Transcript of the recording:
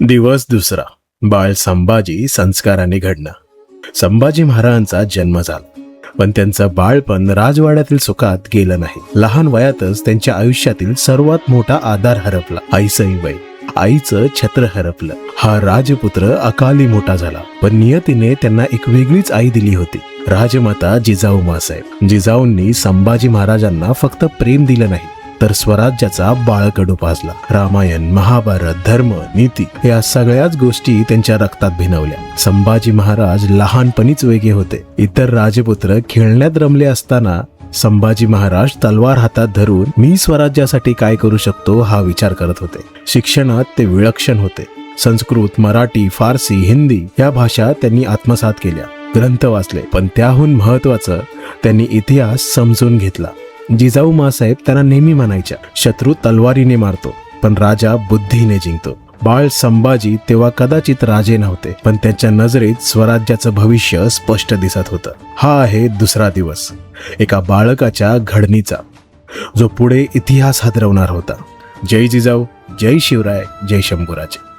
दिवस दुसरा. बाळ संभाजी संस्काराने घडणं. संभाजी महाराजांचा जन्म झाला, पण त्यांचं बाळपण राजवाड्यातील सुखात गेलं नाही. लहान वयातच त्यांच्या आयुष्यातील सर्वात मोठा आधार हरपला. आईचं वय, आईचं छत्र हरपलं. हा राजपुत्र अकाली मोठा झाला, पण नियतीने त्यांना एक वेगळीच आई दिली होती, राजमाता जिजाऊ माँसाहेब. जिजाऊंनी संभाजी महाराजांना फक्त प्रेम दिलं नाही, तर स्वराज्याचा बाळकडू पाजला. रामायण, महाभारत, धर्म, नीती या सगळ्याच गोष्टी त्यांच्या रक्तात भिनवल्या. संभाजी महाराज लहानपणीच वेगळे होते. इतर राजपुत्र खेळण्यात रमले असताना संभाजी महाराज तलवार हातात धरून मी स्वराज्यासाठी काय करू शकतो हा विचार करत होते. शिक्षणात ते विलक्षण होते. संस्कृत, मराठी, फारसी, हिंदी या भाषा त्यांनी आत्मसात केल्या. ग्रंथ वाचले, पण त्याहून महत्वाचं त्यांनी इतिहास समजून घेतला. जिजाऊ माँसाहेब त्यांना नेहमी म्हणायच्या, शत्रू तलवारीने मारतो, पण राजा बुद्धीने जिंकतो. बाळ संभाजी तेव्हा कदाचित राजे नव्हते, पण त्यांच्या नजरेत स्वराज्याचं भविष्य स्पष्ट दिसत होतं. हा आहे दुसरा दिवस एका बाळकाच्या घडणीचा, जो पुढे इतिहास हादरवणार होता. जय जिजाऊ, जय शिवराय, जय शंभूराजे.